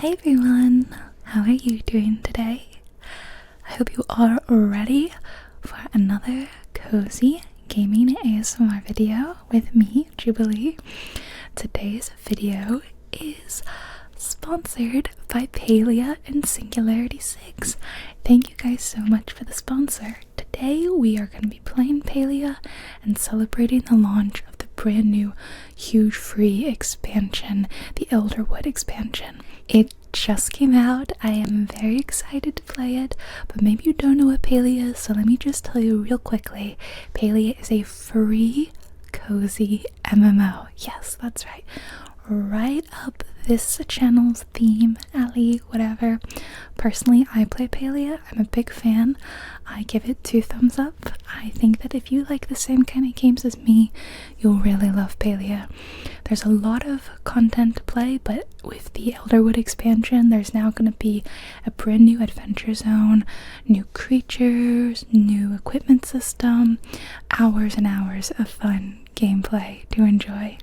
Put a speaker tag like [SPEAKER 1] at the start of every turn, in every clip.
[SPEAKER 1] Hi everyone, how are you doing today? I hope you are ready for another cozy gaming ASMR video with me, Jubilee. Today's video is sponsored by Palia and Singularity 6. Thank you guys so much for the sponsor. Today we are going to be playing Palia and celebrating the launch of the brand new huge free expansion, the Elderwood Expansion. It just came out. I am very excited to play it, but maybe you don't know what Palia is, so let me just tell you real quickly. Palia is a free cozy MMO. Yes, that's right. Right up this channel's theme alley, whatever. Personally, I play Palia. I'm a big fan. I give it 2 thumbs up. I think that if you like the same kind of games as me, you'll really love Palia. There's a lot of content to play, but with the Elderwood expansion, there's now going to be a brand new adventure zone, new creatures, new equipment system, hours and hours of fun gameplay to enjoy.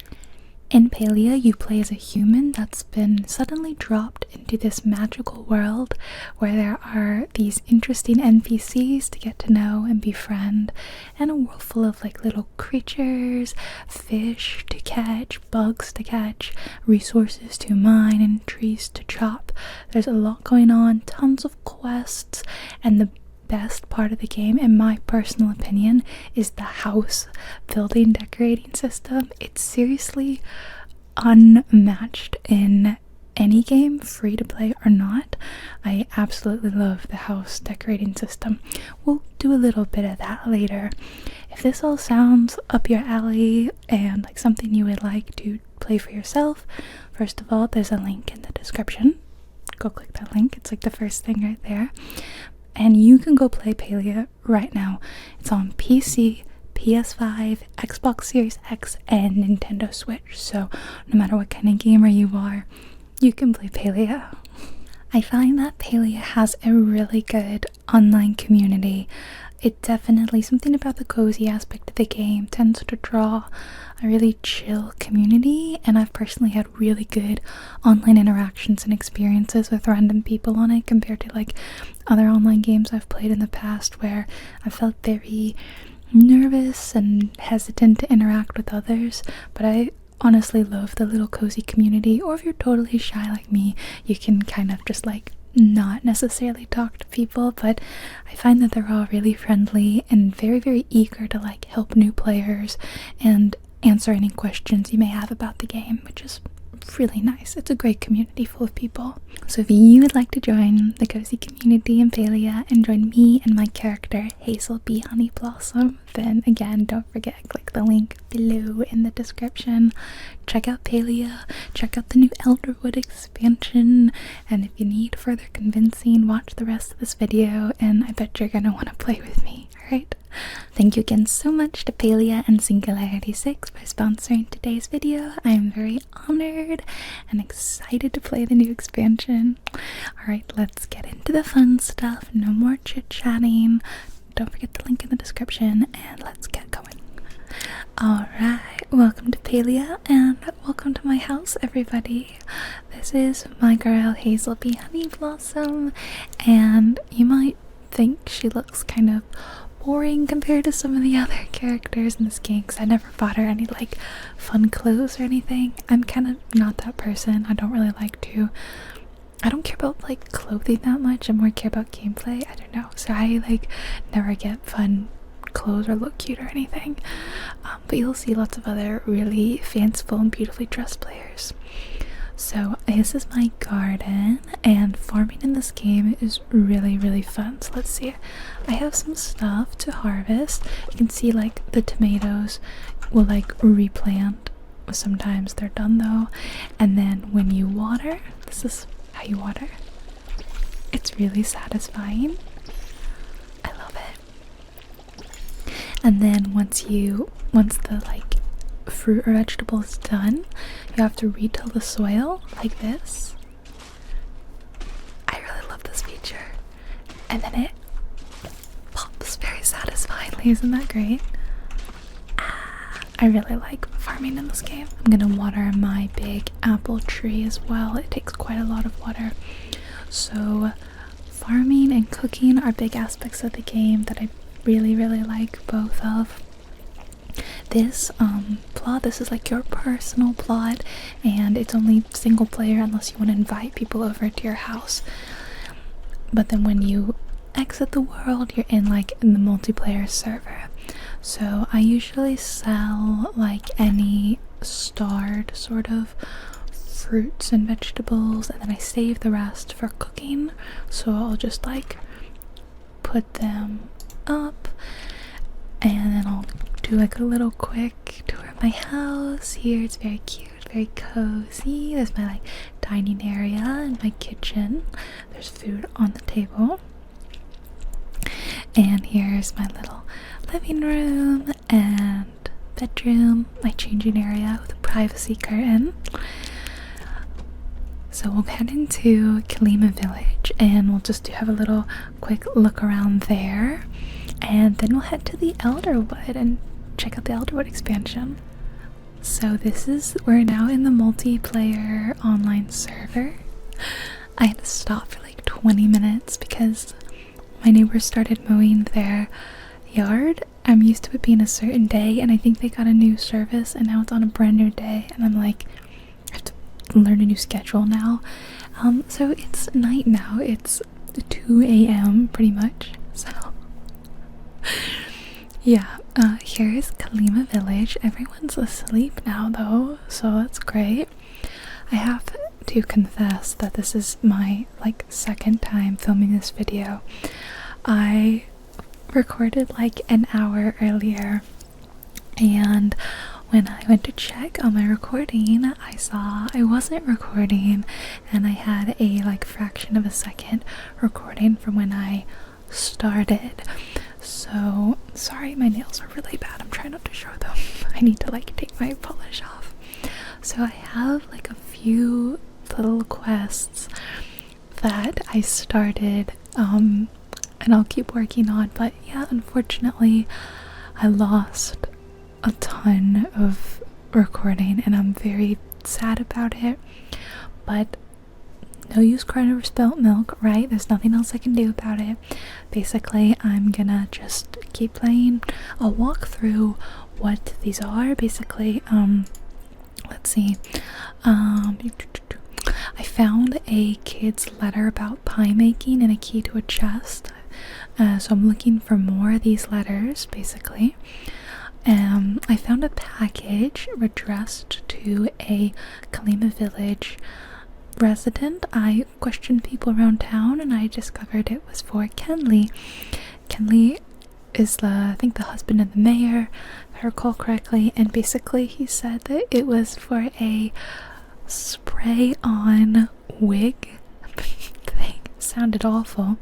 [SPEAKER 1] In Palia, you play as a human that's been suddenly dropped into this magical world where there are these interesting NPCs to get to know and befriend, and a world full of like little creatures, fish to catch, bugs to catch, resources to mine, and trees to chop. There's a lot going on, tons of quests, and the best part of the game, in my personal opinion, is the house building decorating system. It's seriously unmatched in any game, free to play or not. I absolutely love the house decorating system. We'll do a little bit of that later. If this all sounds up your alley and like something you would like to play for yourself, first of all, there's a link in the description. Go click that link. It's like the first thing right there. And you can go play Palia right now. It's on PC, PS5, Xbox Series X, and Nintendo Switch. So no matter what kind of gamer you are, you can play Palia. I find that Palia has a really good online community. It definitely, something about the cozy aspect of the game tends to draw a really chill community, and I've personally had really good online interactions and experiences with random people on it compared to like other online games I've played in the past where I felt very nervous and hesitant to interact with others. But I honestly love the little cozy community. Or if you're totally shy like me, you can kind of just like not necessarily talk to people, but I find that they're all really friendly and very, very eager to like help new players and answer any questions you may have about the game, which is really nice. It's a great community full of people. So if you would like to join the cozy community in Palia and join me and my character Hazel B. Honey Blossom, then again, don't forget, click the link below in the description. Check out Palia, check out the new Elderwood expansion, and if you need further convincing, watch the rest of this video, and I bet you're gonna want to play with me, alright? Thank you again so much to Palia and Singularity 6 for sponsoring today's video. I am very honored and excited to play the new expansion. Alright, let's get into the fun stuff. No more chit-chatting. Don't forget the link in the description, and let's get going. Alright, welcome to Palia and welcome to my house, everybody. This is my girl Hazel B. Honey Blossom, and you might think she looks kind of boring compared to some of the other characters in this game because I never bought her any like fun clothes or anything. I'm kind of not that person. I don't care about like clothing that much. I more care about gameplay. I don't know, so I like never get fun clothes or look cute or anything, but you'll see lots of other really fanciful and beautifully dressed players. So this is my garden, and farming in this game is really, really fun. So let's see, I have some stuff to harvest. You can see like the tomatoes will like replant. Sometimes they're done though. And then when you water, this is how you water. It's really satisfying. I love it. And then once the like fruit or vegetable is done, you have to retill the soil like this. I really love this feature. And then it pops very satisfyingly. Isn't that great? I really like farming in this game. I'm gonna water my big apple tree as well. It takes quite a lot of water. So farming and cooking are big aspects of the game that I really like both of. This plot, this is like your personal plot, and it's only single player unless you want to invite people over to your house. But then when you exit the world, you're in the multiplayer server. So I usually sell like any starred sort of fruits and vegetables, and then I save the rest for cooking. So I'll just like put them up, and then I'll do like a little quick tour of my house. Here it's very cute, very cozy. There's my like dining area and my kitchen. There's food on the table. And here's my little living room and bedroom, my changing area with a privacy curtain. So we'll head into Kalima Village and we'll just have a little quick look around there. And then we'll head to the Elderwood and check out the Elderwood expansion. So we're now in the multiplayer online server. I had to stop for like 20 minutes because my neighbors started mowing their yard. I'm used to it being a certain day, and I think they got a new service and now it's on a brand new day, and I'm like, I have to learn a new schedule now. So it's night now. It's 2 a.m. pretty much. So yeah, here's Kalima Village. Everyone's asleep now though, so that's great. I have to confess that this is my second time filming this video. I recorded like an hour earlier, and when I went to check on my recording, I saw I wasn't recording, and I had a fraction of a second recording from when I started. So sorry, my nails are really bad. I'm trying not to show them. I need to take my polish off. So I have a few little quests that I started and I'll keep working on, but yeah, unfortunately I lost a ton of recording and I'm very sad about it, but no use crying over spilt milk, right? There's nothing else I can do about it. Basically, I'm gonna just keep playing. I'll walk through what these are. Basically, let's see. I found a kid's letter about pie making and a key to a chest. So I'm looking for more of these letters, basically. I found a package addressed to a Kalima Village resident. I questioned people around town and I discovered it was for Kenley. Kenley is I think the husband of the mayor, if I recall correctly, and basically he said that it was for a spray-on wig thing. Sounded awful.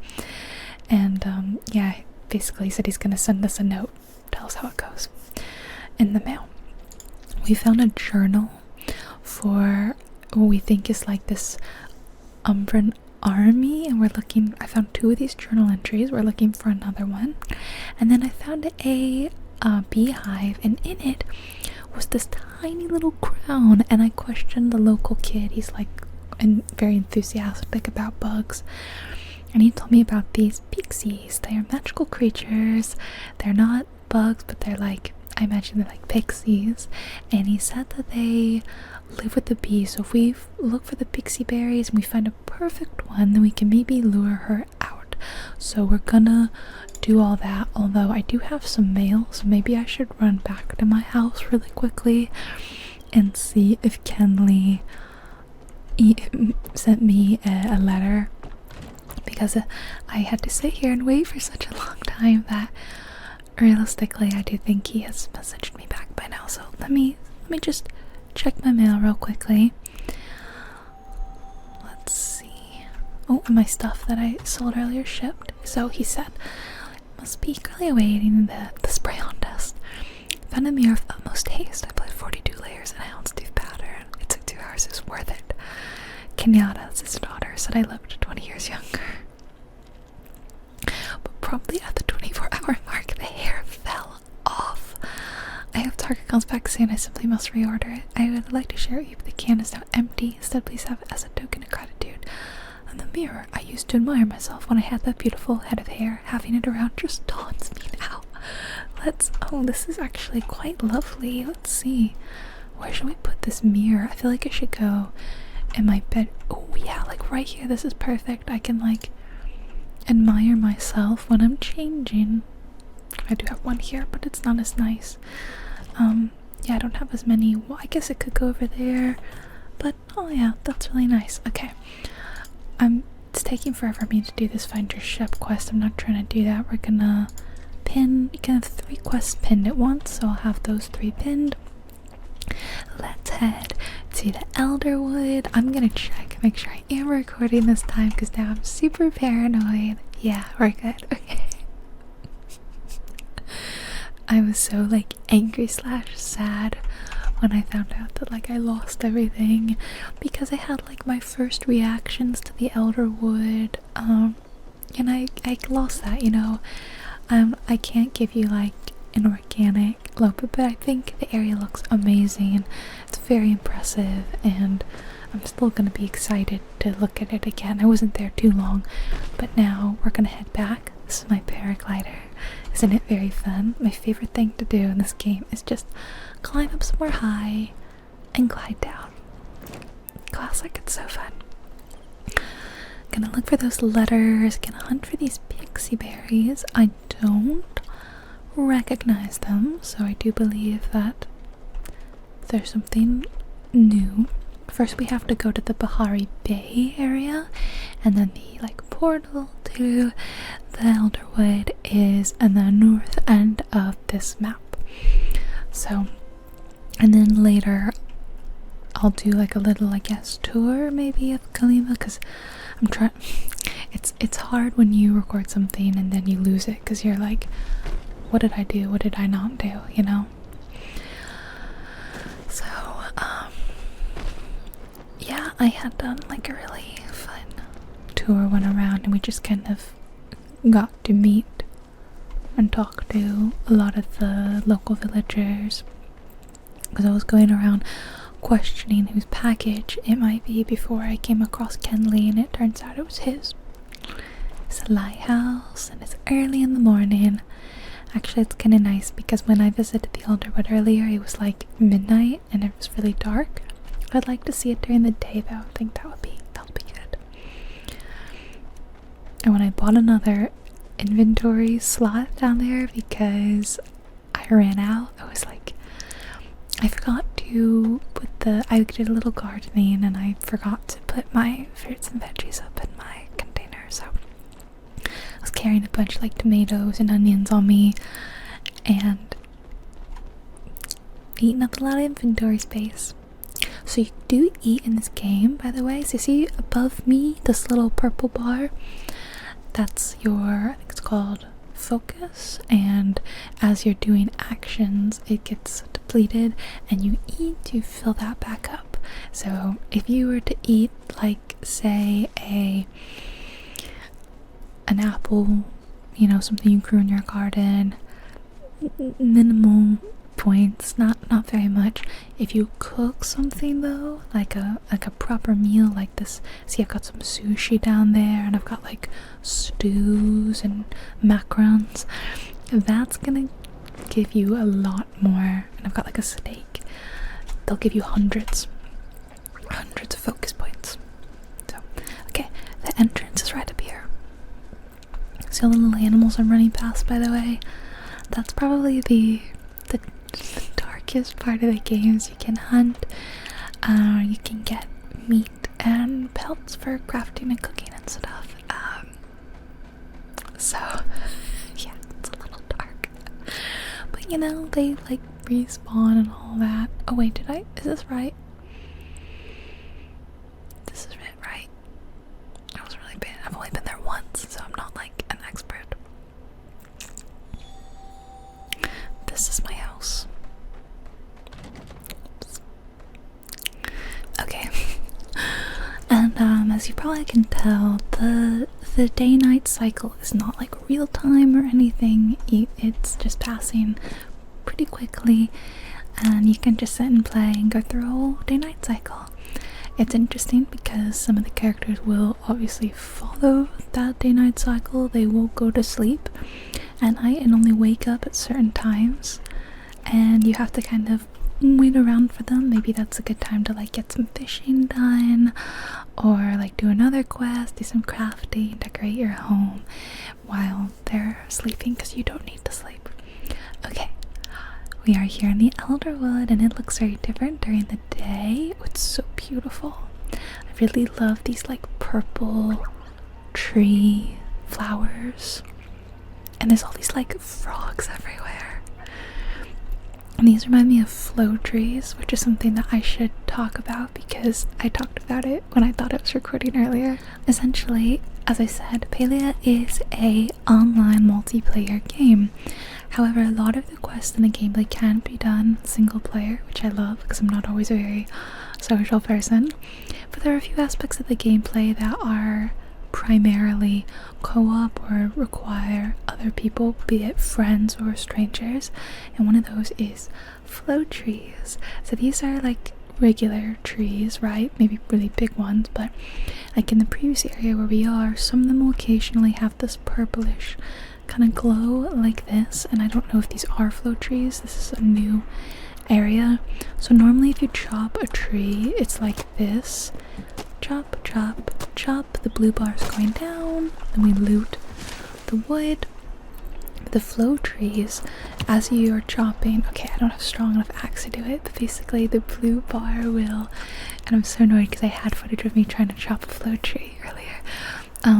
[SPEAKER 1] And yeah, basically he said he's gonna send us a note, tell us how it goes in the mail. We found a journal for what we think is this Umbran army, and I found 2 of these journal entries. We're looking for another one. And then I found a beehive, and in it was this tiny little crown, and I questioned the local kid. He's very enthusiastic about bugs, and he told me about these pixies. They are magical creatures. They're not bugs, but they're I imagine they're pixies, and he said that they live with the bees. So if we look for the pixie berries and we find a perfect one, then we can maybe lure her out. So we're gonna do all that, although I do have some mail, so maybe I should run back to my house really quickly and see if Kenley sent me a letter, because I had to sit here and wait for such a long time that realistically I do think he has messaged me back by now. So let me just check my mail real quickly. Let's see. Oh, and my stuff that I sold earlier shipped. So he said, must be eagerly awaiting the spray-on test. Found a mirror of utmost taste. I applied 42 layers in a houndstooth powder. It took 2 hours. It was worth it. Kenyatta, that's his daughter, said I looked 20 years younger. But promptly at the 24-hour mark, the hair fell off. I have Target comes back soon. I simply must reorder it. I would like to share it with you, but the can is now empty. Instead, please have it as a token of gratitude. And the mirror I used to admire myself when I had that beautiful head of hair. Having it around just taunts me now. Oh, this is actually quite lovely. Let's see. Where should we put this mirror? I feel like it should go in my bed. Oh yeah, like right here. This is perfect. I can like admire myself when I'm changing. I do have one here, but it's not as nice. Yeah, I don't have as many. Well, I guess it could go over there, but oh yeah, that's really nice. Okay, it's taking forever for me to do this find your ship quest. I'm not trying to do that. We're gonna pin. You can have 3 quests pinned at once, so I'll have those 3 pinned. Let's head to the Elderwood. I'm gonna check, make sure I am recording this time, because now I'm super paranoid. Yeah, we're good. Okay. I was so like angry / sad when I found out that like I lost everything, because I had like my first reactions to the Elderwood, and I lost that, you know. I can't give you like an organic look, but I think the area looks amazing. It's very impressive, and I'm still gonna be excited to look at it again. I wasn't there too long, but now we're gonna head back. This is my paraglider. Isn't it very fun? My favorite thing to do in this game is just climb up somewhere high and glide down. Classic, it's so fun. Gonna look for those letters, gonna hunt for these pixie berries. I don't recognize them, so I do believe that there's something new. First we have to go to the Bahari Bay area, and then the like portal to the Elderwood is in the north end of this map. So, and then later I'll do like a little, I guess, tour maybe of Kalima, because I'm trying. It's hard when you record something and then you lose it, because you're like, what did I do? What did I not do? You know? So, yeah, I had done like a really fun tour, went around, and we just kind of got to meet and talk to a lot of the local villagers, because I was going around questioning whose package it might be before I came across Kenley, and it turns out it was his. It's a lighthouse, and it's early in the morning. Actually, it's kind of nice, because when I visited the Elderwood earlier, it was like midnight and it was really dark. I'd like to see it during the day though. I think that would be good. And when I bought another inventory slot down there because I ran out, I was like, I forgot to put I did a little gardening, and I forgot to put my fruits and veggies up in my container, so I was carrying a bunch of like tomatoes and onions on me and eating up a lot of inventory space. So you do eat in this game, by the way. So you see above me, this little purple bar, that's your, I think it's called focus, and as you're doing actions it gets depleted, and you eat to fill that back up. So if you were to eat like, say, an apple, you know, something you grew in your garden, minimal points, not very much. If you cook something though, like a proper meal like this, see, I've got some sushi down there, and I've got like stews and macarons, that's gonna give you a lot more. And I've got like a steak, they'll give you hundreds of focus points. So okay, the entrance is right up here. See all the little animals I'm running past, by the way? That's probably the darkest part of the games. You can hunt, you can get meat and pelts for crafting and cooking and stuff. So yeah, it's a little dark, but you know, they like respawn and all that. Oh wait, is this right? This is it, right? I was really bad. I've only been there once, so I'm not like an expert. This is my house. Oops. Okay. And as you probably can tell, the day-night cycle is not like real time or anything. It's just passing pretty quickly. and you can just sit and play and go through a whole day-night cycle. It's interesting because some of the characters will obviously follow that day-night cycle. They will go to sleep at night and only wake up at certain times, and you have to kind of wait around for them. Maybe that's a good time to like get some fishing done, or like do another quest, do some crafting, decorate your home while they're sleeping, because you don't need to sleep. Okay, we are here in the Elderwood, and it looks very different during the day. Oh, it's so beautiful. I really love these like purple tree flowers, and there's all these like frogs everywhere. And these remind me of flow trees, which is something that I should talk about because I talked about it when I thought I was recording earlier. Essentially, as I said, Palia is a online multiplayer game. However, a lot of the quests in the gameplay can be done single player, which I love because I'm not always a very social person. But there are a few aspects of the gameplay that are primarily co-op or require other people, be it friends or strangers, and one of those is flow trees. So these are like regular trees, right? Maybe really big ones, but like in the previous area where we are, some of them will occasionally have this purplish kind of glow like this, and I don't know if these are flow trees. This is a new area. So normally if you chop a tree, it's like this. Chop, chop, chop. The blue bar is going down. Then we loot the wood. The flow trees, as you're chopping, okay, I don't have a strong enough axe to do it, but basically the blue bar will, and I'm so annoyed because I had footage of me trying to chop a flow tree earlier.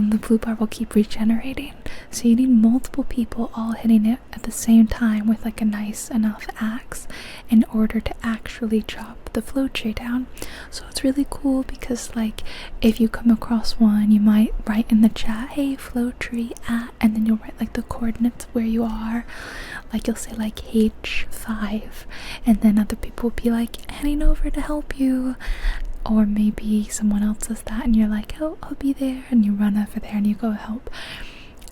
[SPEAKER 1] The blue bar will keep regenerating, so you need multiple people all hitting it at the same time with like a nice enough axe in order to actually chop the flow tree down. So it's really cool because like if you come across one, you might write in the chat, hey, flow tree at, and then you'll write like the coordinates of where you are. Like you'll say like H5, and then other people will be like heading over to help you. Or maybe someone else says that and you're like, oh, I'll be there, and you run over there and you go help.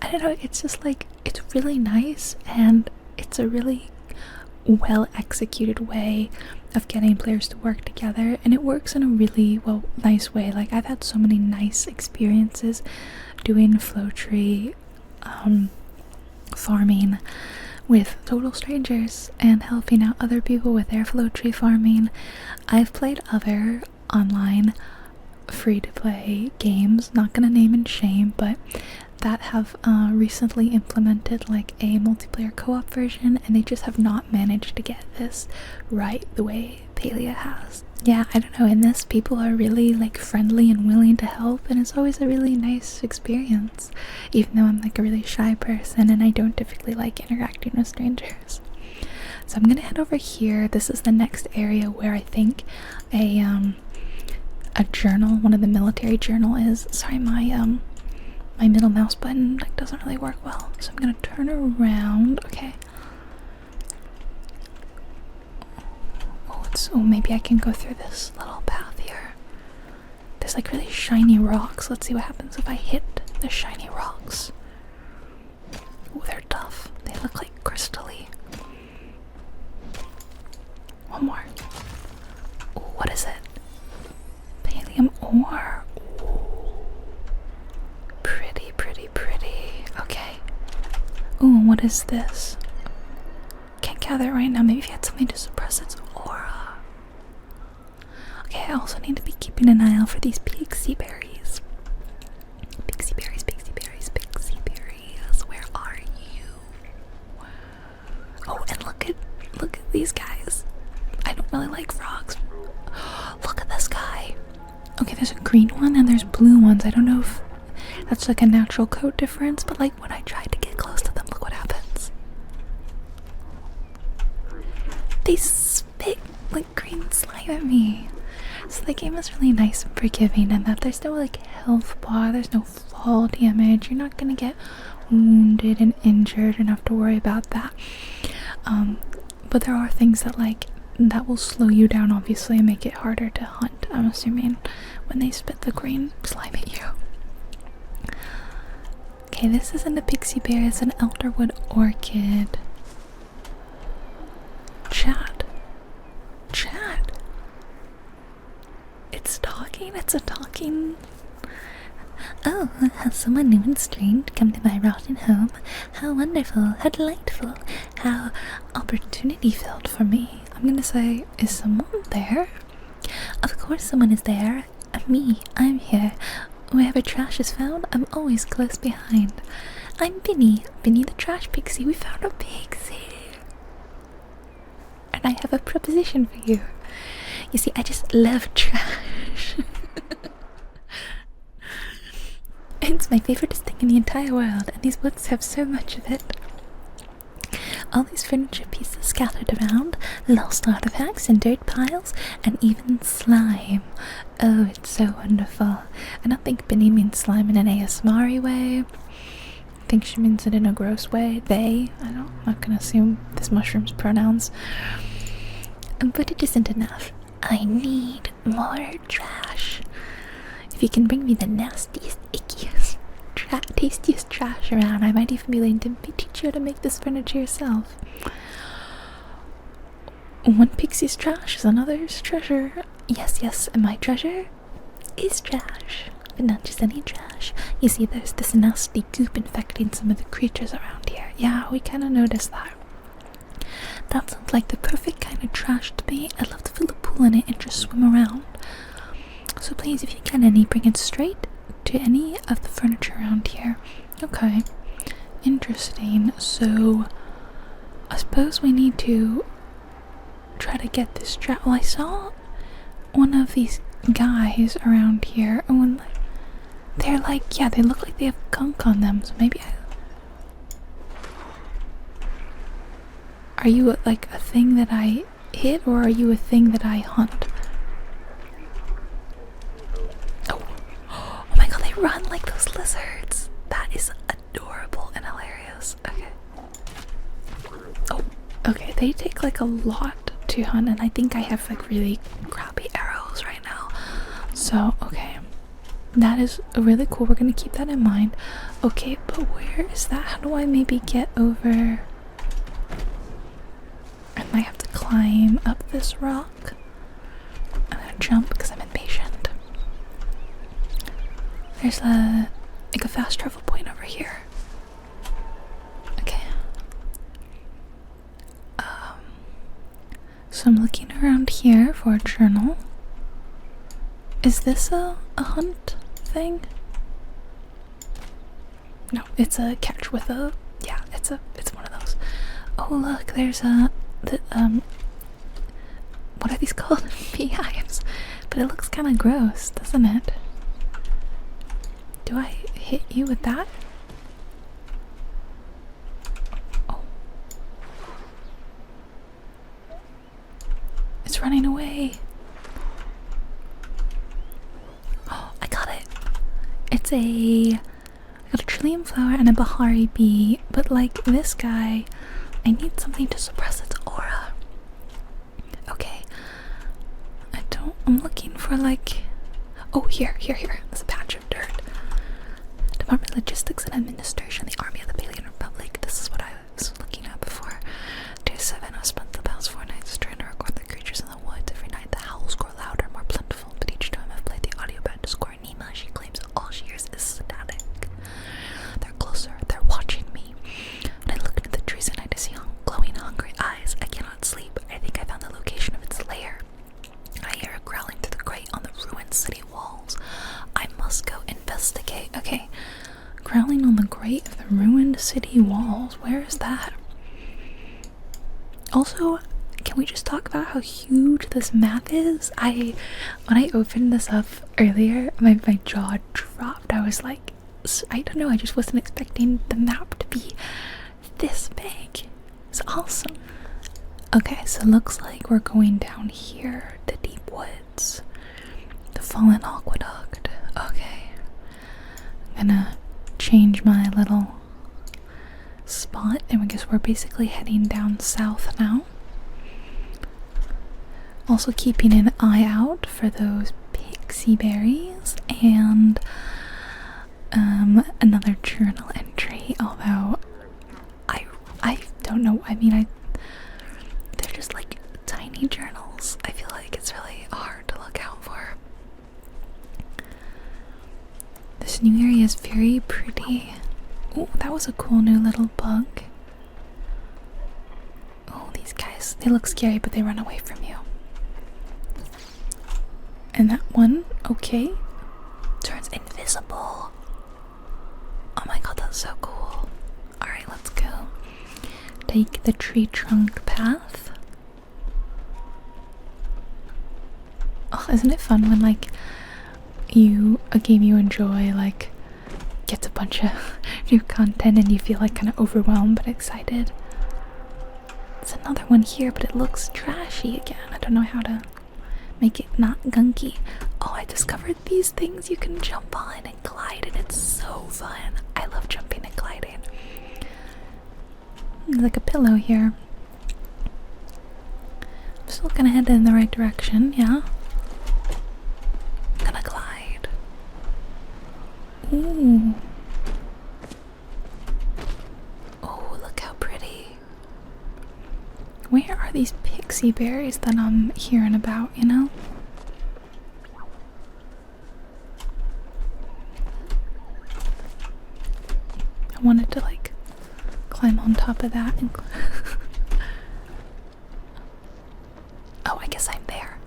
[SPEAKER 1] I don't know, it's just like, it's really nice, and it's a really well executed way of getting players to work together, and it works in a really nice way. Like I've had so many nice experiences doing flow tree farming with total strangers and helping out other people with their flow tree farming. I've played other online free-to-play games, not gonna name and shame, but that have recently implemented like a multiplayer co-op version, and they just have not managed to get this right the way Palia has. Yeah, I don't know, in this people are really like friendly and willing to help, and it's always a really nice experience, even though I'm like a really shy person and I don't typically like interacting with strangers. So I'm gonna head over here. This is the next area where I think a journal, one of the military journal is. Sorry, my middle mouse button like doesn't really work well, so I'm gonna turn around. Okay. Oh, maybe I can go through this little path here. There's like really shiny rocks. Let's see what happens if I hit the shiny rocks. Oh, they're tough. They look like crystally. One more. Oh, what is it? Pallium ore. Ooh. Pretty, pretty, pretty. Okay. Ooh, what is this? Can't gather it right now. Maybe if you had something to suppress its aura. Okay, I also need to be keeping an eye out for these pixie berries. Pixie berries, pixie berries, pixie berries. Where are you? Oh, and look at these guys. I don't really like frogs. Look at this guy. Okay, there's a green one and there's blue ones. I don't know if that's like a natural coat difference, but like when I tried to get close to them, look what happens. They spit like green slime at me. So the game is really nice and forgiving, and that there's no like health bar, there's no fall damage. You're not gonna get wounded and injured and have to worry about that. But there are things that will slow you down, obviously, and make it harder to hunt, I'm assuming, when they spit the green slime at you. Okay, this isn't a pixie berry, it's an Elderwood orchid. Chat. right? It's a talking. Oh, has someone new and strange come to my rotten home? How wonderful, how delightful, how opportunity-filled for me. I'm gonna say, is someone there? Of course someone is there. Me, I'm here. Wherever trash is found, I'm always close behind. I'm Binny the trash pixie. We found a pixie. And I have a proposition for you. You see, I just love trash. It's my favorite thing in the entire world, and these woods have so much of it. All these furniture pieces scattered around, lost artifacts and dirt piles, and even slime. Oh, it's so wonderful. I don't think Binny means slime in an ASMR way. I think she means it in a gross way. I'm not gonna assume this mushroom's pronouns. But it isn't enough. I need more trash. If you can bring me the nastiest, ickiest, tastiest trash around, I might even be willing to teach you how to make this furniture yourself. One pixie's trash is another's treasure. Yes, and my treasure is trash. But not just any trash. You see, there's this nasty goop infecting some of the creatures around here. Yeah, we kind of noticed that. That sounds like the perfect kind of trash to me. I'd love to fill a pool in it and just swim around. So please, if you can, bring it straight to any of the furniture around here. Okay, interesting. So I suppose we need to try to get this trash. Well, I saw one of these guys around here, and they're like, yeah, they look like they have gunk on them. So maybe are you like a thing that I hit, or are you a thing that I hunt? Oh my god, they run like those lizards. That is adorable and hilarious. Okay. Oh, okay, they take like a lot to hunt, and I think I have like really crappy arrows right now. So, okay. That is really cool. We're gonna keep that in mind. Okay, but where is that? How do I maybe get over? I might have to climb up this rock. I'm gonna jump because I'm impatient. There's a fast travel point over here. Okay. So I'm looking around here for a journal. Is this a hunt thing? No, it's a catch with a, yeah, it's one of those. Oh look, there's what are these called? Beehives. But it looks kind of gross, doesn't it? Do I hit you with that? Oh. It's running away. Oh, I got it. I got a trillium flower and a Bahari bee, but like this guy, I need something to suppress its aura. Okay. I'm looking for like, oh, here. There's a patch of dirt. Department of Logistics and Administration, the Army of the Palian Republic. This is what I was looking at before. Day 7, I've spent the past 4 nights trying to record the creatures in the woods. Every night the howls grow louder, more plentiful, but each time I've played the audio back to score Nima, she claims all she hears is static. They're closer, they're watching me. When I look into the trees at night, I see glowing, hungry eyes. I cannot sleep. I think I found the location of its lair. I hear it growling through the grate on the ruined city walls. I must go investigate. Okay, growling on the grate of the ruined city walls. Where is that? Also, can we just talk about how huge this map is? When I opened this up earlier, my jaw dropped. I was like, I don't know, I just wasn't expecting the map to be this big. It's awesome. Okay, so it looks like we're going down here, the deep woods, the fallen aqueduct. Okay, I'm gonna change my little spot, and I guess we're basically heading down south now. Also keeping an eye out for those pixie berries and another journal entry, although I don't know, I mean, they're just like tiny journals. I feel like it's really hard to look out for. new area is very pretty. Oh, that was a cool new little bug. Oh, these guys, they look scary, but they run away from you. And that one, okay, turns invisible. Oh my god, that's so cool. Alright, let's go. Take the tree trunk path. Oh, isn't it fun when, like, a game you enjoy, like, gets a bunch of new content and you feel, like, kind of overwhelmed but excited? There's another one here, but it looks trashy again. I don't know how to make it not gunky. Oh, I discovered these things you can jump on and glide, and it's so fun. I love jumping and gliding. There's like a pillow here. I'm still gonna head in the right direction, yeah. I'm gonna glide. Ooh. Oh, look how pretty. Where are these pixie berries that I'm hearing about, you know? I wanted to, like, climb on top of that and oh, I guess I'm there.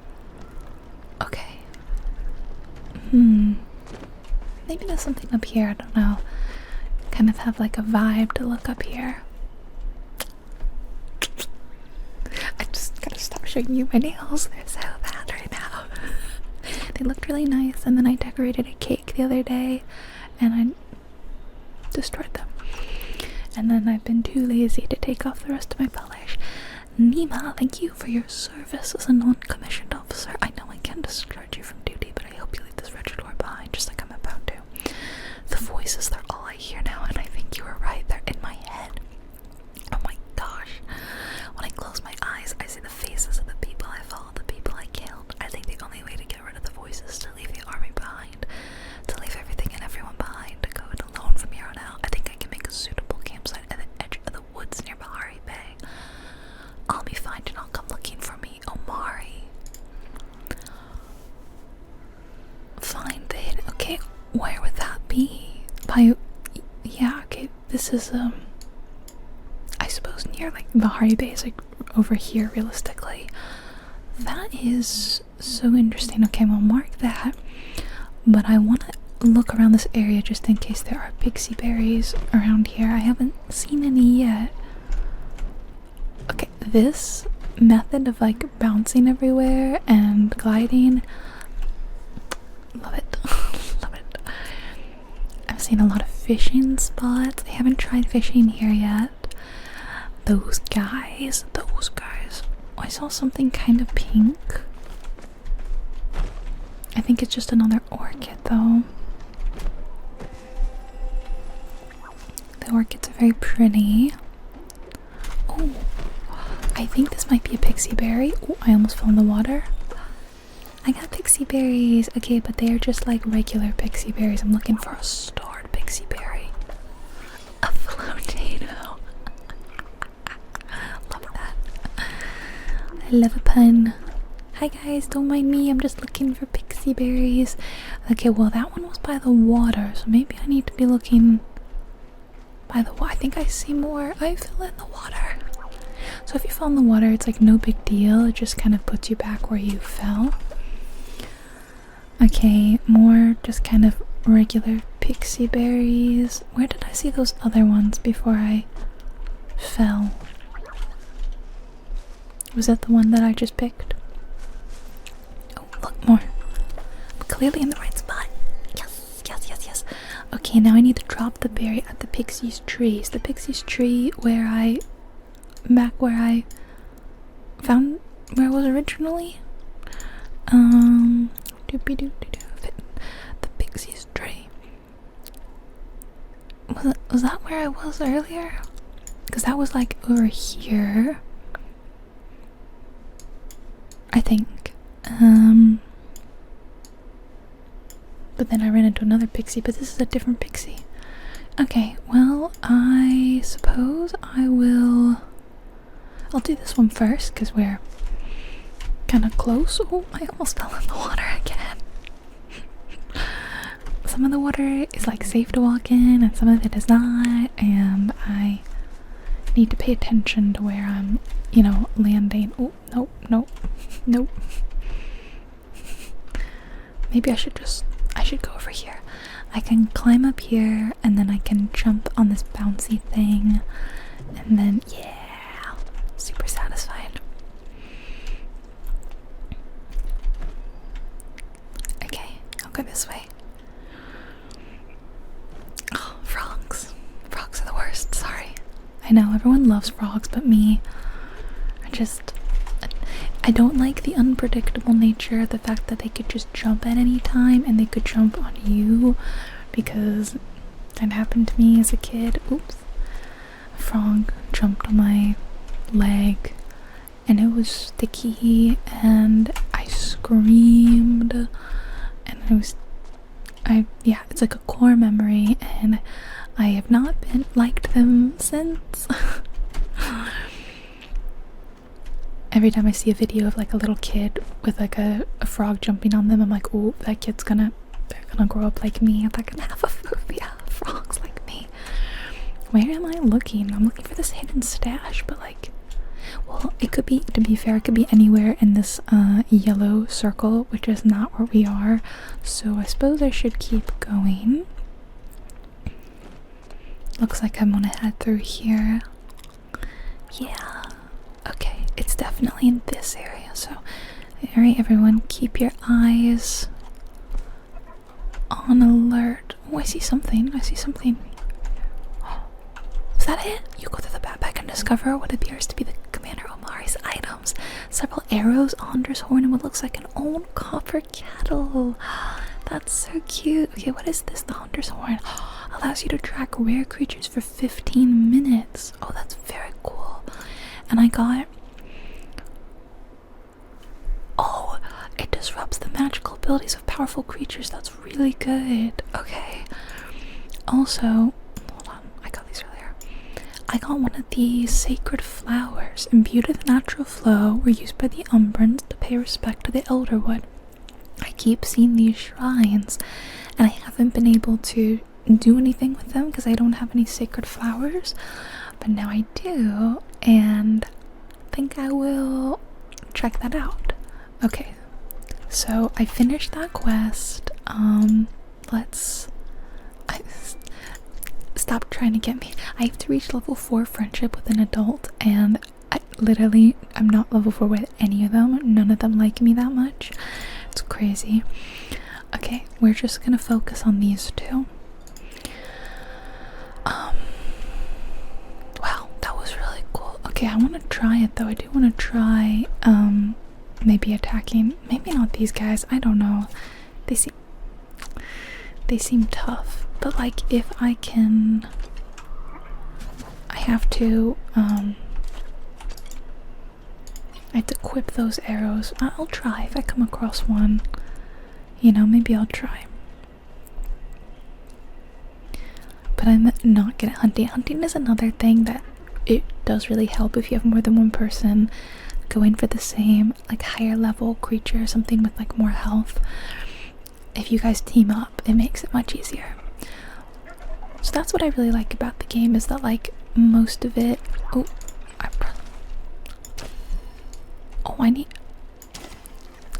[SPEAKER 1] Okay. Maybe there's something up here, I don't know. Kind of have like a vibe to look up here. I just gotta stop showing you my nails. They're so bad right now. They looked really nice, and then I decorated a cake the other day and I destroyed them. And then I've been too lazy to take off the rest of my polish. Nima, thank you for your service as a non-commissioned officer. I know I can't discharge you from duty, but I hope you leave this wretched door behind, just like I'm about to. The voices, they're all I hear now, and I think you were right. They're in my head. Oh my gosh. When I close my eyes, I see the faces of the people I followed, the people I killed. I think the only way to get rid of the voices is to leave the army behind, to leave everything and everyone behind, to go it alone from here on out. I think I can make a suitable campsite at the edge of the woods near Bahari Bay. I'll be fine, do not come looking for me, Omari. Find it. Okay, where would that be? Yeah, okay, this is, I suppose near, like, Bahari Bay is, like, over here, realistically. That is so interesting. Okay, we'll mark that, but I want to look around this area just in case there are pixie berries around here. I haven't seen any yet. Okay, this method of, like, bouncing everywhere and gliding, love it. Love it. I've seen a lot of fishing spots. I haven't tried fishing here yet. Those guys. Oh, I saw something kind of pink. I think it's just another orchid, though. The orchids are very pretty. Oh, I think this might be a pixie berry. Oh, I almost fell in the water. I got pixie berries. Okay, but they are just like regular pixie berries. I'm looking for a starred pixie berry. A flotato. Love that. I love a pun. Hi guys, don't mind me. I'm just looking for pixie berries. Okay, well that one was by the water, so maybe I need to be looking by the water. I think I see more. I fell in the water. So if you fall in the water, it's like no big deal. It just kind of puts you back where you fell. Okay, more just kind of regular pixie berries. Where did I see those other ones before I fell? Was that the one that I just picked? Oh, look, more. I'm clearly in the right spot. Yes, yes, yes, yes. Okay, now I need to drop the berry at the pixie's tree. Is the pixie's tree where I found where I was originally? The pixie's tree. Was that where I was earlier? Because that was like over here, I think. But then I ran into another pixie, but this is a different pixie. Okay, well, I suppose I'll do this one first, because we're kind of close. Oh, I almost fell in the water again. some of the water is like safe to walk in and some of it is not, and I need to pay attention to where I'm, you know, landing. Oh, nope, nope, nope. Maybe I should go over here. I can climb up here and then I can jump on this bouncy thing, and then yeah, super satisfied. Okay, I'll go this way. Oh, frogs. Frogs are the worst, sorry. I know everyone loves frogs, but me, I don't like the unpredictable nature, the fact that they could just jump at any time and they could jump on you, because that happened to me as a kid. Oops. A frog jumped on my leg and it was sticky and I screamed, and yeah, it's like a core memory, and I have not liked them since. Every time I see a video of like a little kid with like a frog jumping on them, I'm like, oh, that kid's they're gonna grow up like me. They're gonna have a phobia of frogs like me. Where am I looking? I'm looking for this hidden stash, but like, well, it could be, to be fair, it could be anywhere in this yellow circle, which is not where we are. So I suppose I should keep going. Looks like I'm gonna head through here. Yeah. Okay, it's definitely in this area, so alright everyone, keep your eyes on alert. Oh, I see something, Oh, is that it? You go through the backpack and discover what appears to be the Commander Omari's items. Several arrows, Onder's horn, and what looks like an old copper kettle. That's so cute. Okay, what is this? The Hunter's horn allows you to track rare creatures for 15 minutes. Oh, that's very cool. And I got... oh, it disrupts the magical abilities of powerful creatures. That's really good. Okay. Also, hold on, I got these earlier. I got one of these sacred flowers imbued with natural flow, were used by the Umbrans to pay respect to the Elderwood. I keep seeing these shrines, and I haven't been able to do anything with them because I don't have any sacred flowers, but now I do, and I think I will check that out. Okay, so I finished that quest. Stop trying to get me. I have to reach level 4 friendship with an adult, and I'm not level 4 with any of them. None of them like me that much. It's crazy. Okay, we're just gonna focus on these two. Wow, that was really cool. Okay, I want to try it though. I do want to try maybe attacking, maybe not these guys, I don't know. They seem tough, but like if I can, I have to equip those arrows. I'll try if I come across one, you know, maybe I'll try. But I'm not good at hunting. Hunting is another thing that it does really help if you have more than one person going for the same like higher level creature, something with like more health. If you guys team up, it makes it much easier. So that's what I really like about the game, is that like most of it, I need,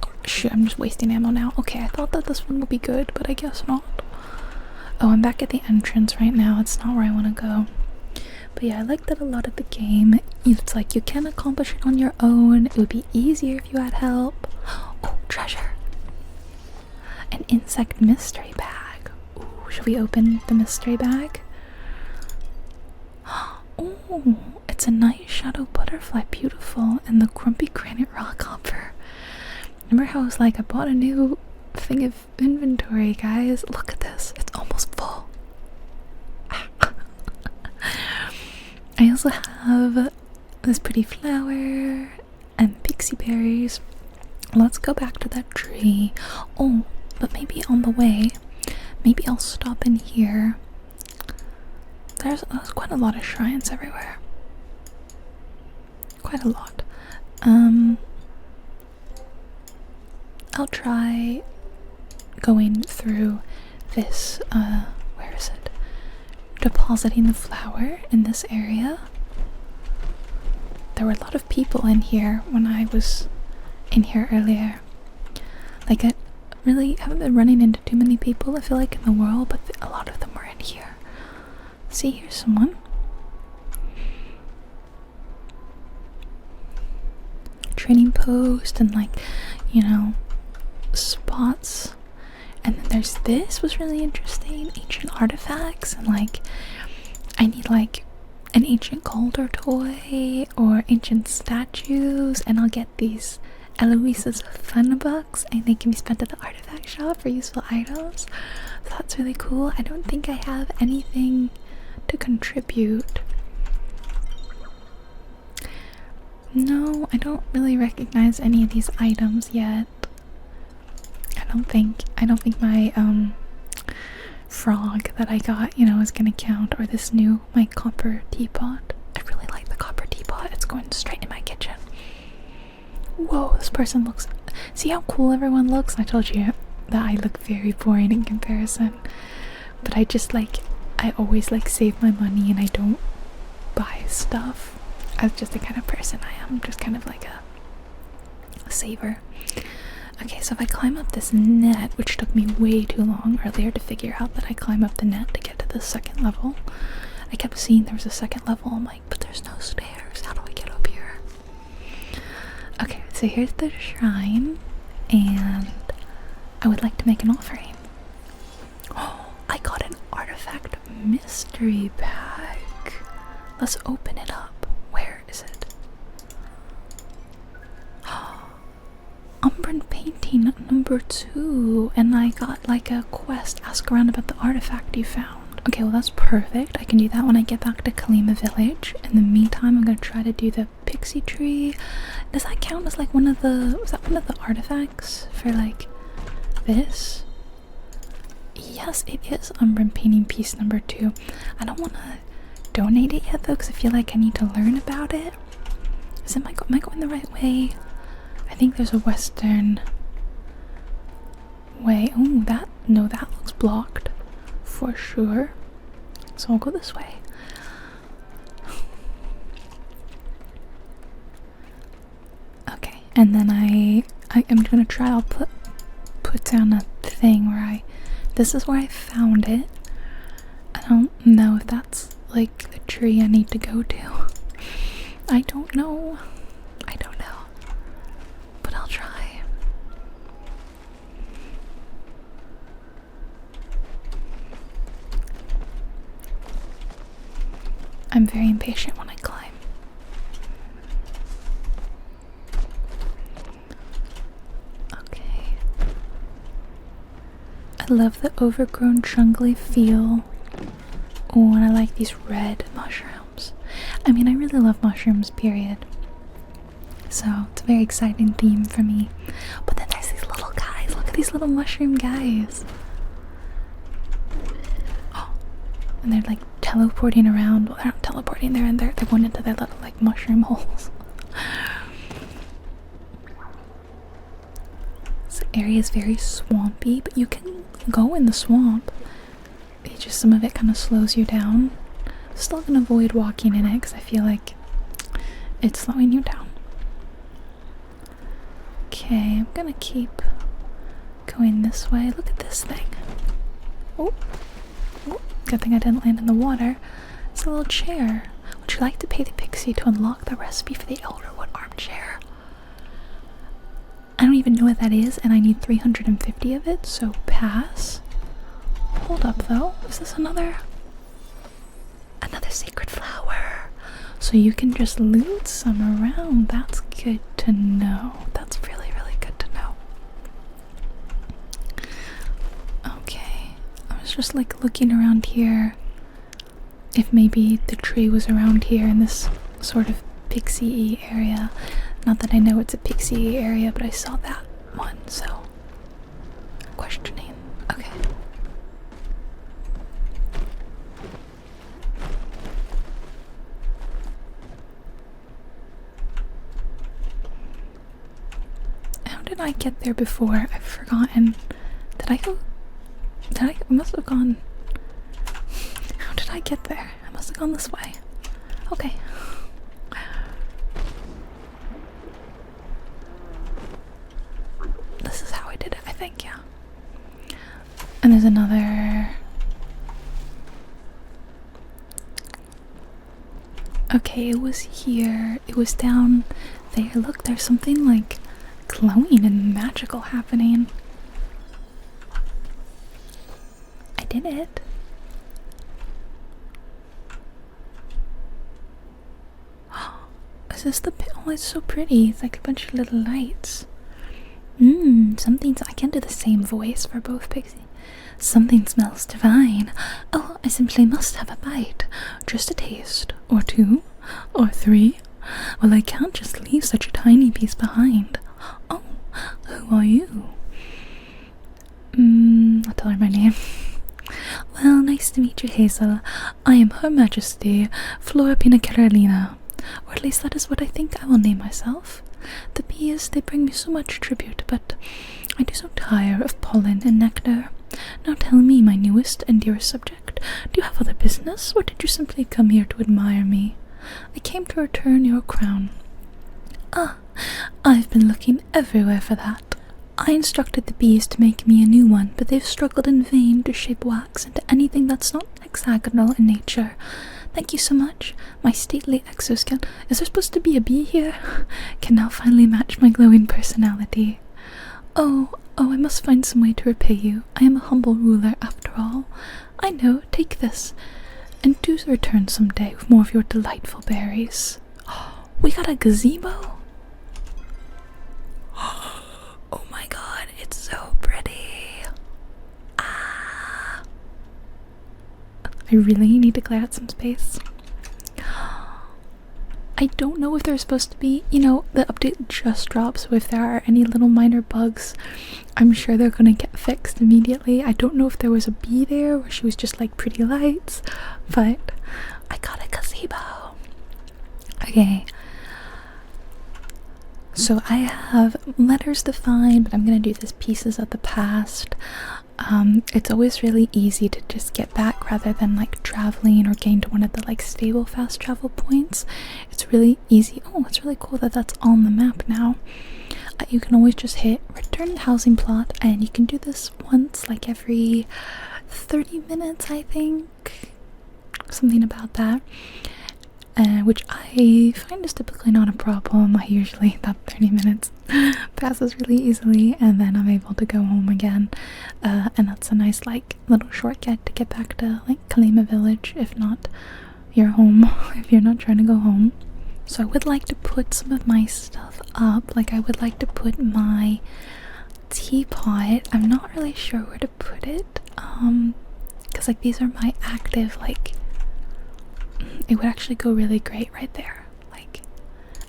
[SPEAKER 1] oh shoot, I'm just wasting ammo now. Okay, I thought that this one would be good, but I guess not. Oh, I'm back at the entrance right now. It's not where I want to go. But yeah, I like that a lot of the game, it's like you can accomplish it on your own. It would be easier if you had help. Oh, treasure. An insect mystery bag. Ooh, should we open the mystery bag? Oh, it's a night shadow butterfly, beautiful, and the grumpy granite rock hopper. Remember how I was like, I bought a new thing of inventory, guys? Look at this, it's almost full. I also have this pretty flower and pixie berries. Let's go back to that tree. Oh, but maybe on the way, maybe I'll stop in here. There's quite a lot of shrines everywhere. Quite a lot. I'll try going through this, where is it? Depositing the flour in this area. There were a lot of people in here when I was in here earlier. Like, I really haven't been running into too many people, I feel like, in the world, but a lot of them were in here. See, here's someone. Training post and, like, you know, spots. And then there's this, was really interesting. Ancient artifacts, and like, I need like an ancient Calder toy or ancient statues, and I'll get these Eloise's fun bucks, and they can be spent at the artifact shop for useful items. So that's really cool. I don't think I have anything to contribute. No, I don't really recognize any of these items yet. I don't think my frog that I got, you know, is gonna count, or this new, my copper teapot. I really like the copper teapot. It's going straight in my kitchen. Whoa, this person looks, see how cool everyone looks? I told you that I look very boring in comparison, but I just like, I always like save my money and I don't buy stuff. I'm just the kind of person I am. I'm just kind of like a saver. Okay, so if I climb up this net, which took me way too long earlier to figure out that I climb up the net to get to the second level. I kept seeing there was a second level. I'm like, but there's no stairs. How do I get up here? Okay, so here's the shrine, and I would like to make an offering. Oh, I got an artifact mystery bag. Let's open it up. Where is it? Umbran painting number 2, and I got like a quest, ask around about the artifact you found. Okay, well that's perfect. I can do that when I get back to Kalima village. In the meantime, I'm gonna try to do the pixie tree. Does that count as like one of the, was that one of the artifacts for like this? Yes, it is Umbran painting piece number 2. I don't want to donate it yet though, because I feel like I need to learn about it. Am I going the right way? I think there's a western way. Oh, that looks blocked for sure. So I'll go this way. Okay, and then I'm gonna try. I'll put down a thing where this is where I found it. I don't know if that's like the tree I need to go to. I don't know. But I'll try. I'm very impatient when I climb. Okay. I love the overgrown jungly feel. Oh, and I like these red mushrooms. I mean, I really love mushrooms, period. So it's a very exciting theme for me. But then there's these little guys. Look at these little mushroom guys. Oh, and they're like teleporting around. Well, they're not teleporting. They're going into their little like mushroom holes. This area is very swampy, but you can go in the swamp. It just, some of it kind of slows you down. I'm still gonna avoid walking in it because I feel like it's slowing you down. Okay, I'm gonna keep going this way. Look at this thing. Oh, good thing I didn't land in the water. It's a little chair. Would you like to pay the pixie to unlock the recipe for the Elderwood armchair? I don't even know what that is, and I need 350 of it, so pass. Hold up though, is this another sacred flower? So you can just loot some around. That's good to know. That's really, really good to know. Okay, I was just like looking around here if maybe the tree was around here in this sort of pixie-y area. Not that I know it's a pixie-y area, but I saw that one, so questioning. Okay. How did I get there before? I've forgotten. Did I go I must have gone. How did I get there? I must have gone this way. Okay. This is how I did it, I think, yeah. And there's another. Okay, it was here. It was down there. Look, there's something like glowing and magical happening. I did it. Is this the pit? Oh, it's so pretty. It's like a bunch of little lights. Something's. I can do the same voice for both Pixie. Something smells divine. Oh, I simply must have a bite. Just a taste. Or two. Or three. Well, I can't just leave such a tiny piece behind. Oh, who are you? I'll tell her my name. Well, nice to meet you, Hazel. I am Her Majesty, Florapina Carolina. Or at least that is what I think I will name myself. The bees, they bring me so much tribute, but I do so tire of pollen and nectar. Now tell me, my newest and dearest subject, do you have other business, or did you simply come here to admire me? I came to return your crown. Ah, I've been looking everywhere for that. I instructed the bees to make me a new one, but they've struggled in vain to shape wax into anything that's not hexagonal in nature. Thank you so much. My stately exoskeleton, is there supposed to be a bee here? Can now finally match my glowing personality. Oh, I must find some way to repay you. I am a humble ruler after all. I know, take this. And do return someday with more of your delightful berries. We got a gazebo? Oh my god, it's so pretty. Ah. I really need to clear out some space. I don't know if they're supposed to be, you know, the update just dropped, so if there are any little minor bugs, I'm sure they're gonna get fixed immediately. I don't know if there was a bee there or she was just like pretty lights, but I got a gazebo. Okay. So I have letters to find, but I'm gonna do this pieces of the past. It's always really easy to just get back rather than like traveling or getting to one of the like stable fast travel points. It's really easy. Oh, it's really cool that that's on the map now. You can always just hit return to housing plot, and you can do this once like every 30 minutes, I think. Something about that. Which I find is typically not a problem. I usually, that 30 minutes passes really easily, and then I'm able to go home again. And that's a nice like little shortcut to get back to like Kalima village, if not your home, if you're not trying to go home. So I would like to put some of my stuff up. Like I would like to put my teapot. I'm not really sure where to put it. Because like these are my active like. It would actually go really great right there. Like,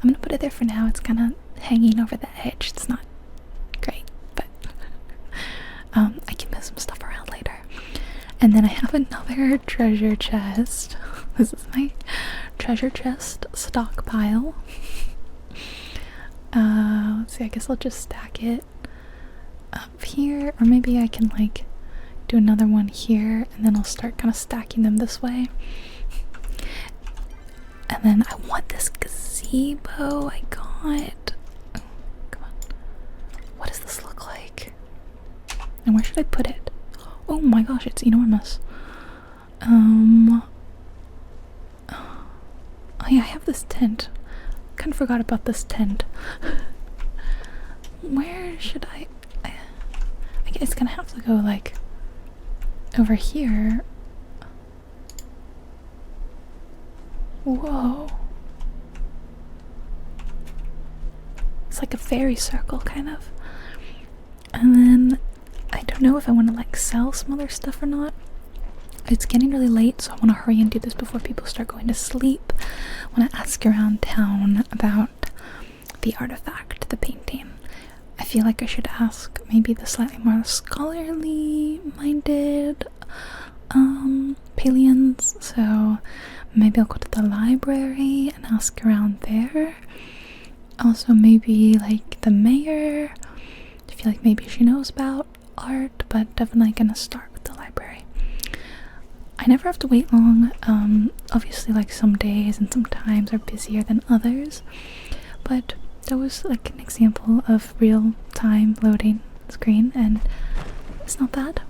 [SPEAKER 1] I'm gonna put it there for now. It's kind of hanging over the edge. It's not great, but I can move some stuff around later. And then I have another treasure chest. This is my treasure chest stockpile. Let's see, I guess I'll just stack it up here, or maybe I can like do another one here, and then I'll start kind of stacking them this way. And then I want this gazebo I got. Oh, come on. What does this look like? And where should I put it? Oh my gosh, it's enormous. Oh yeah, I have this tent. Kind of forgot about this tent. Where should I guess it's gonna have to go like over here. Whoa. It's like a fairy circle, kind of. And then, I don't know if I want to like sell some other stuff or not. It's getting really late, so I want to hurry and do this before people start going to sleep. I want to ask around town about the artifact, the painting. I feel like I should ask maybe the slightly more scholarly minded Palians, so maybe I'll go to the library and ask around there. Also maybe like the mayor. I feel like maybe she knows about art, but definitely gonna start with the never have to wait long. Obviously, like, some days and some times are busier than others, but that was like an example of real time loading screen, and it's not bad.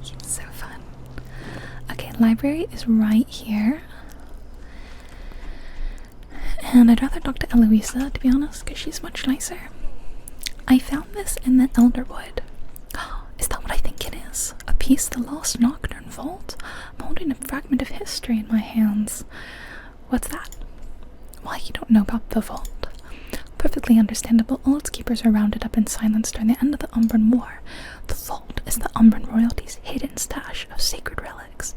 [SPEAKER 1] It's so fun. Okay, library is right here. And I'd rather talk to Eloisa, to be honest, because she's much nicer. I found this in the Elderwood. Is that what I think it is? A piece of the lost Nocturne vault? I'm holding a fragment of history in my hands. What's that? Why, you don't know about the vault. Perfectly understandable. All its keepers are rounded up in silence during the end of the Umbran War. The vault is the Umbran royalty's hidden stash of sacred relics.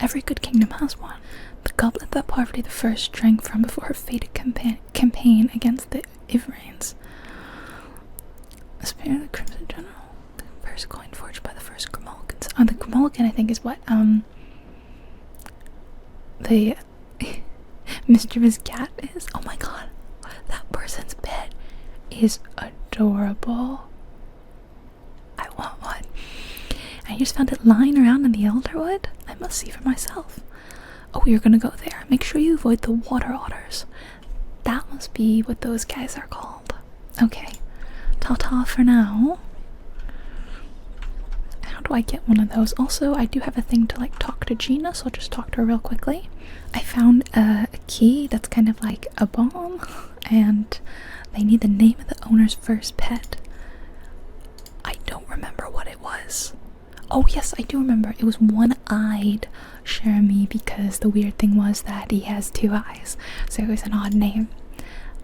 [SPEAKER 1] Every good kingdom has one. The goblet that Parvati the First drank from before her fated campaign against the Ivrains. The spirit of the Crimson General. The first coin forged by the first Grimalkins. Oh, the Grimalkin, I think, is what, the mischievous cat is. Oh my god. That person's bed is adorable. I want one. I just found it lying around in the Elderwood. I must see for myself. Oh, you're gonna go there. Make sure you avoid the water otters. That must be what those guys are called. Okay. Ta-ta for now. How do I get one of those? Also, I do have a thing to like talk to Gina, so I'll just talk to her real quickly. I found a key that's kind of like a bomb, and they need the name of the owner's first pet. I don't remember what it was. Oh yes, I do remember. It was one-eyed Jeremy, because the weird thing was that he has 2 eyes, so it was an odd name.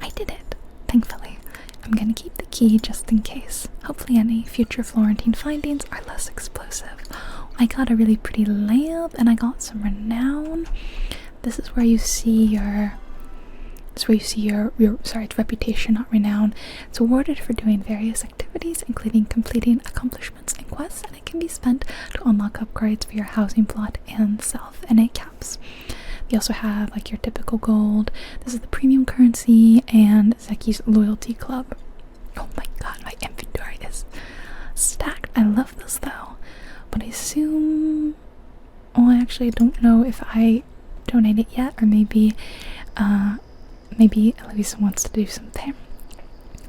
[SPEAKER 1] I did it, thankfully. I'm gonna keep the key just in case. Hopefully any future Florentine findings are less explosive. I got a really pretty lamp, and I got some renown. This is where you see your... sorry, it's reputation, not renown. It's awarded for doing various activities, including completing accomplishments and quests, and it can be spent to unlock upgrades for your housing plot and self, and it caps. You also have like your typical gold. This is the premium currency and Zeki's loyalty club. Oh my god, my inventory is stacked. I love this though, but I assume... well, I actually don't know if I donate it yet, or maybe Eloisa wants to do something.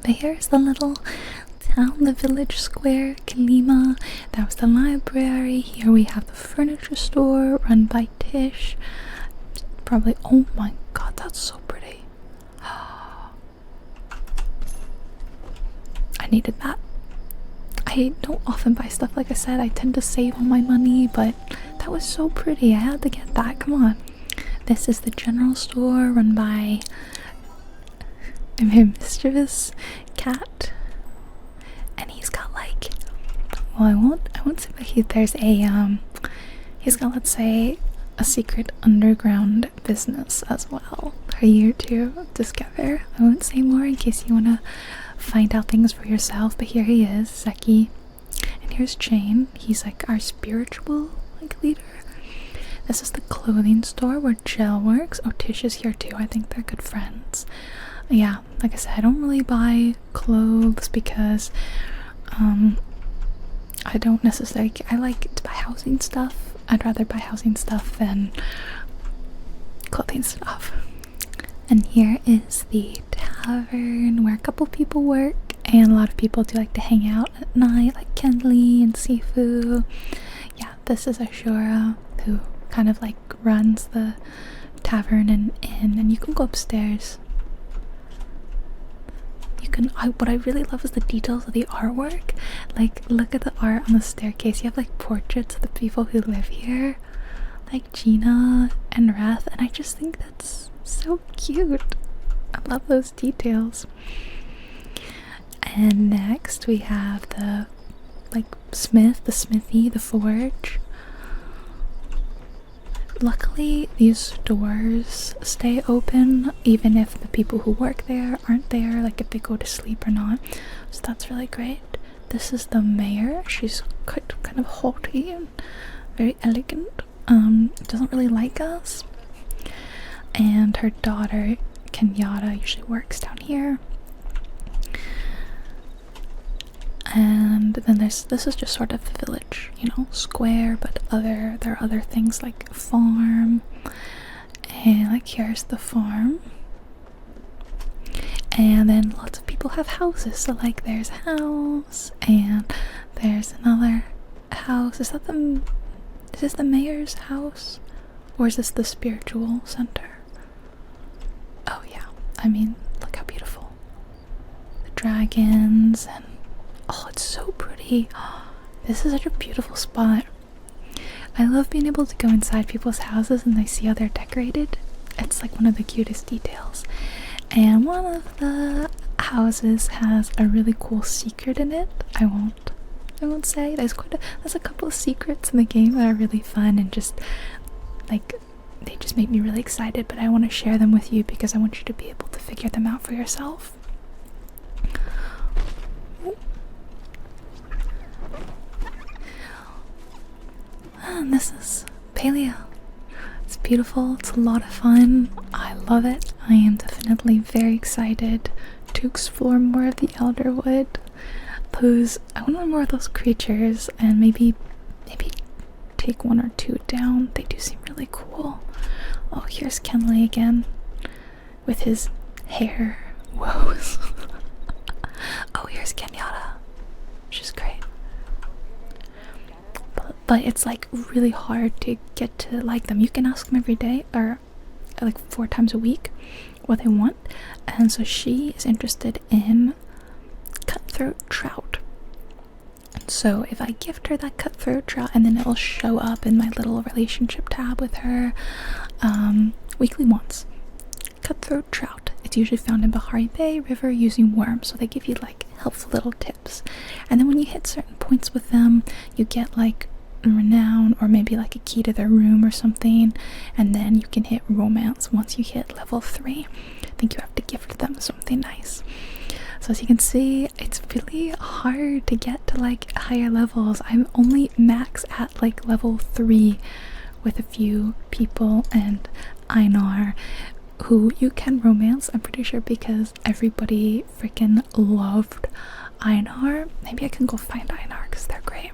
[SPEAKER 1] But here's the little town, the village square, Kalima. That was the library. Here we have the furniture store run by Tish. Probably, oh my god, that's so pretty. I needed that. I don't often buy stuff, like I said. I tend to save all my money, but that was so pretty. I had to get that. Come on. This is the general store run by a mischievous cat, and he's got like, well, I won't say, but there's a he's got, let's say, a secret underground business as well for you to discover. I won't say more in case you want to find out things for yourself, but here he is, Zeki. And here's Jane. He's like our spiritual like leader. This is the clothing store where Jill works. Oh, Tish is here too. I think they're good friends. Yeah, like I said, I don't really buy clothes because I don't necessarily... I like to buy housing stuff. I'd rather buy housing stuff than clothing stuff. And here is the tavern where a couple people work, and a lot of people do like to hang out at night, like Kenley and Sifu. Yeah, this is Ashura, who kind of like runs the tavern and inn, and you can go upstairs. You can... what I really love is the details of the artwork. Like, look at the art on the staircase. You have like portraits of the people who live here, like Gina and Reth, and I just think that's so cute. I love those details. And next we have the like smith, the smithy, the forge. Luckily, these doors stay open even if the people who work there aren't there, like if they go to sleep or not. So that's really great. This is the mayor. She's kind of haughty and very elegant. Doesn't really like us. And her daughter, Kenyatta, usually works down here. And then this is just sort of the village, you know, square, but there are other things like farm, and like here's the farm. And then lots of people have houses, so like there's a house and there's another house. Is this the mayor's house, or is this the spiritual center? Oh yeah, I mean, look how beautiful. The dragons, and oh, it's so pretty. This is such a beautiful spot. I love being able to go inside people's houses and I see how they're decorated. It's like one of the cutest details. And one of the houses has a really cool secret in it. I won't say. There's a couple of secrets in the game that are really fun and just like they just make me really excited, but I want to share them with you because I want you to be able to figure them out for yourself. And this is Palia. It's beautiful, it's a lot of fun, I love it. I am definitely very excited to explore more of the Elderwood. I want to learn more of those creatures and maybe take one or two down. They do seem really cool. Oh, here's Kenley again with his hair woes. Oh, here's Kenyatta. She's great. But it's like really hard to get to like them. You can ask them every day or like 4 times a week what they want, and so she is interested in cutthroat trout. So if I gift her that cutthroat trout, and then it'll show up in my little relationship tab with her, weekly once. Cutthroat trout. It's usually found in Bahari Bay River using worms, so they give you like helpful little tips. And then when you hit certain points with them, you get like renown or maybe like a key to their room or something, and then you can hit romance once you hit level 3. I think you have to gift them something nice. So as you can see, it's really hard to get to like higher levels. I'm only max at like level 3 with a few people, and Einar, who you can romance, I'm pretty sure, because everybody freaking loved Einar. Maybe I can go find Einar because they're great.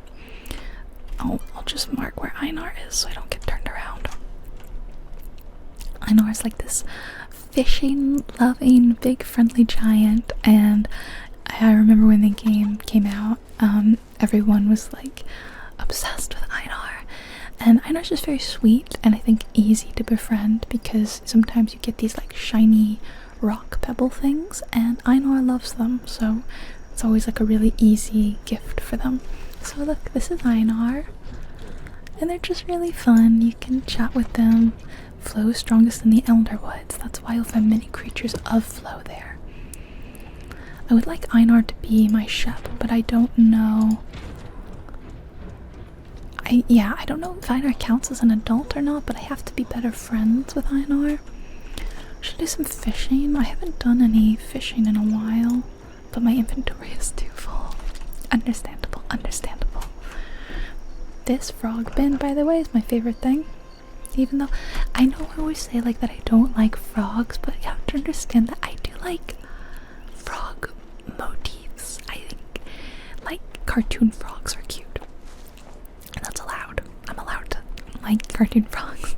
[SPEAKER 1] I'll just mark where Einar is so I don't get turned around. Einar is like this fishing loving big friendly giant, and I remember when the game came out, everyone was like obsessed with Einar. And Einar's just very sweet and I think easy to befriend because sometimes you get these like shiny rock pebble things and Einar loves them, so it's always like a really easy gift for them. So look, this is Einar, and they're just really fun. You can chat with them. Flow is strongest in the Elderwoods. That's why you'll find many creatures of flow there. I would like Einar to be my shep, but I don't know. I don't know if Einar counts as an adult or not, but I have to be better friends with Einar. Should do some fishing. I haven't done any fishing in a while, but my inventory is too full. Understandable, understandable. This frog bin, by the way, is my favorite thing. Even though I know I always say like that I don't like frogs, but you have to understand that I do like frog motifs. I think like cartoon frogs are cute, and that's allowed. I'm allowed to like cartoon frogs.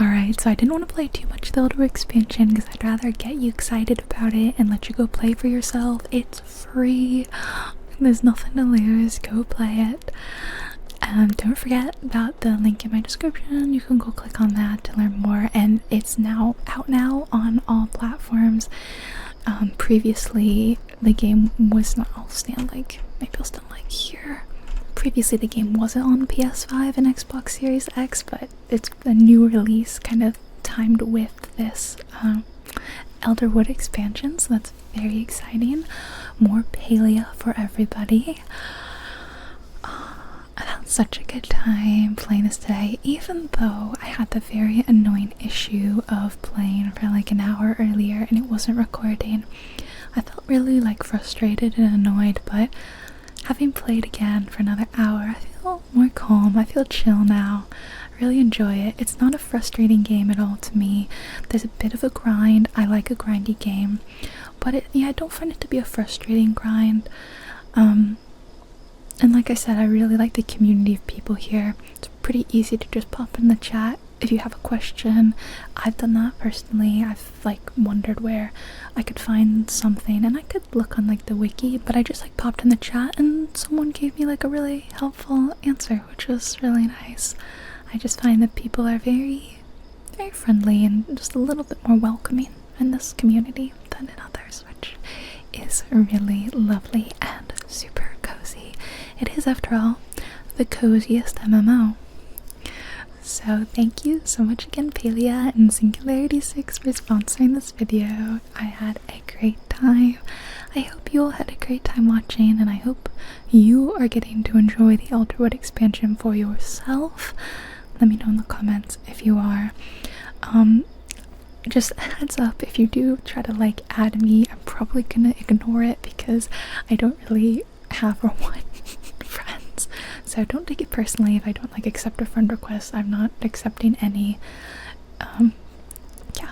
[SPEAKER 1] Alright, so I didn't want to play too much the Elderwood Expansion because I'd rather get you excited about it and let you go play for yourself. It's free. There's nothing to lose. Go play it. Don't forget about the link in my description. You can go click on that to learn more, and it's now out now on all platforms. Previously the game was not. I'll stand like here. Previously the game wasn't on PS5 and Xbox Series X, but it's a new release kind of timed with this Elderwood Expansion, so that's very exciting. More Palia for everybody. I had such a good time playing this today, even though I had the very annoying issue of playing for like an hour earlier and it wasn't recording. I felt really like frustrated and annoyed, but having played again for another hour, I feel more calm. I feel chill now. I really enjoy it. It's not a frustrating game at all to me. There's a bit of a grind. I like a grindy game, but I don't find it to be a frustrating grind. And like I said, I really like the community of people here. It's pretty easy to just pop in the chat if you have a question. I've done that personally. I've like wondered where I could find something, and I could look on like the wiki, but I just like popped in the chat and someone gave me like a really helpful answer, which was really nice. I just find that people are very, very friendly and just a little bit more welcoming in this community than in others, which is really lovely and super cozy. It is, after all, the coziest MMO. So thank you so much again, Palia and Singularity6, for sponsoring this video. I had a great time. I hope you all had a great time watching, and I hope you are getting to enjoy the Elderwood expansion for yourself. Let me know in the comments if you are. Just a heads up, if you do try to like add me, I'm probably gonna ignore it because I don't really have or want friends. So don't take it personally if I don't like accept a friend request. I'm not accepting any. Yeah.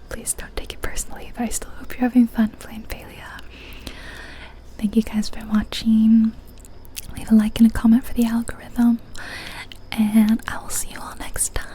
[SPEAKER 1] Please don't take it personally, but I still hope you're having fun playing Palia. Thank you guys for watching. Leave a like and a comment for the algorithm, and I will see you all next time.